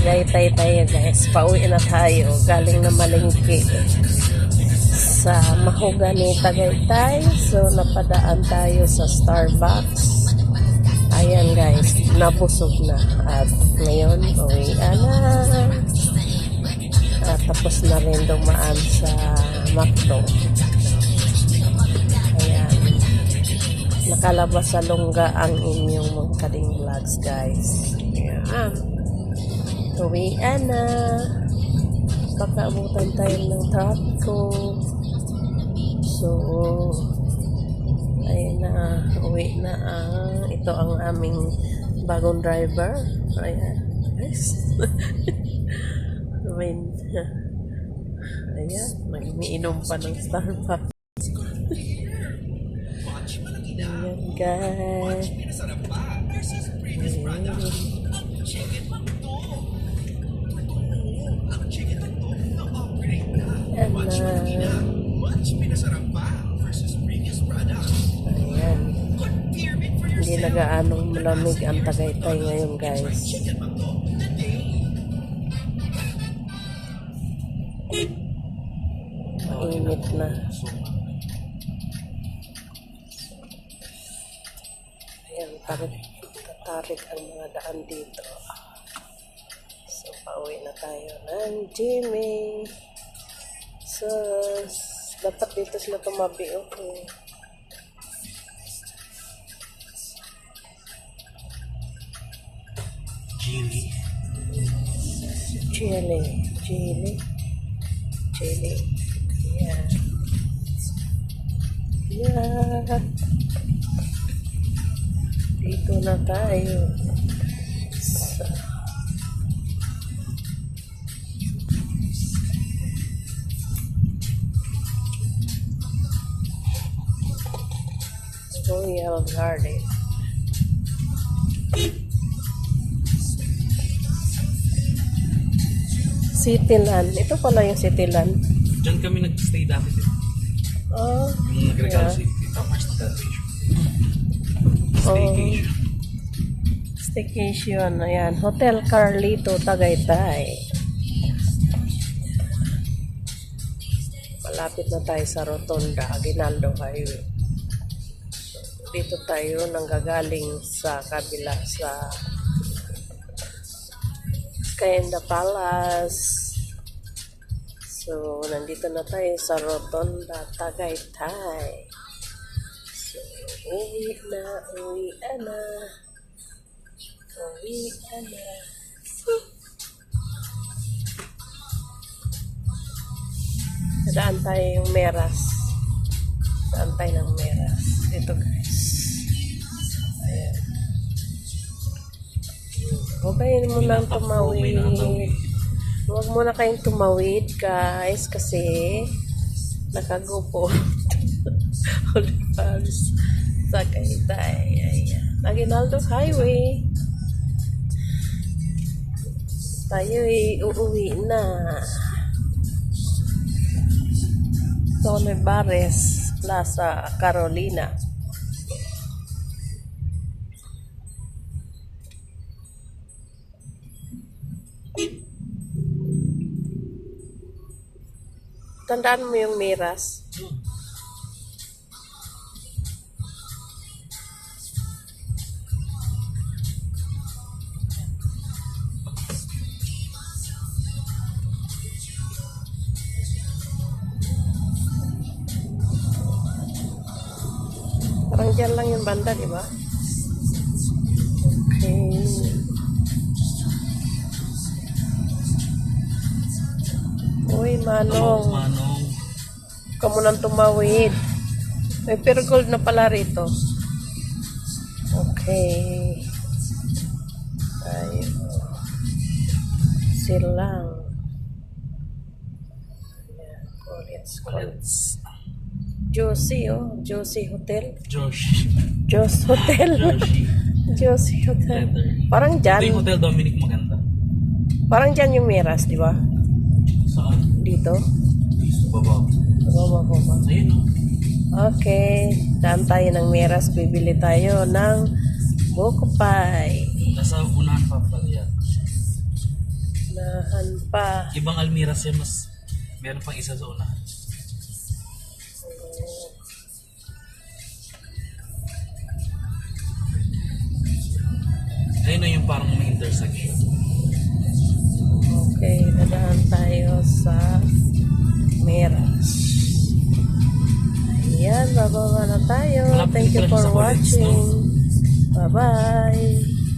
Tagaytay tayo guys. Pauwi na tayo. Galing na malingki sa Mahogany, Tagaytay. So napadaan tayo sa Starbucks. Ayan guys, nabusog na. At ngayon, uwi na. At tapos na rin dumaan sa McDo. Ayan. Nakalabas sa lungga ang inyong mga kading vlogs guys. Ayan. Uwi na. Baka abutan tayo ng trapiko. So, ayun na. Uwi na ito ang aming bagong driver. Ayan. Guys. Ayan. Mag-iniinom pa ng Starbucks. Ayan guys. Ayan. Ayan. Hindi na gaanong malamig ang Tagaytay ngayon guys. Mainit na. Ayan, tarik ang mga daan dito. So, pauwi na tayo ng Jimmy. So, dapat dito sila tumabi, okay. Chili. Yeah. Yeah. Dito na tayo. Royal Garden. Cityland. Ito pala yung Cityland. Diyan kami nag-stay dati. Oh, yung nag-regalo sa staycation. Staycation. Ayan. Hotel Carlito, Tagaytay. Malapit na tayo sa Rotonda, Aguinaldo Highway. Dito tayo nanggagaling sa kabila sa Kayenda Palace. So, nandito na tayo sa Rotonda, Tagaytay. So, uwi na. Daan tayo yung Meras. Daan tayo ng Meras. Ito guys. Ayan. Huwag mo lang tumawid. Huwag mo na kayong tumawid guys kasi nakagupo. Olivars sa Tagaytay. Ayan. Aguinaldo Highway. Tayo uuwi na. Tone Bares Plaza, Carolina. Tandaan mo yung Miras. Parang dyan lang yung banda, di ba? Okay. Uy, Manong. Kamu nang tumawid. May pure gold na pala rito. Okay. Tayo. Silang. Ayan. Collins. Josie, oh. Josie Hotel. Joss Hotel. Josie Hotel. Parang dyan. Ito yung Hotel Dominic maganda. Parang dyan yung Miras, di ba? Saan? Dito. Baba. Ayun o. Okay. Daan tayo ng Miras. Bibili tayo ng buko pie. Nasa unahan pa pala yan. Unahan pa. Ibang Almiras yan, mas meron pang isa sa una. Ayun na yung parang may intersection. Okay, dadaan tayo sa Miras. Ayan, bababa na tayo. Malapit Thank you tayo for sa Collins, no? watching. Bye-bye.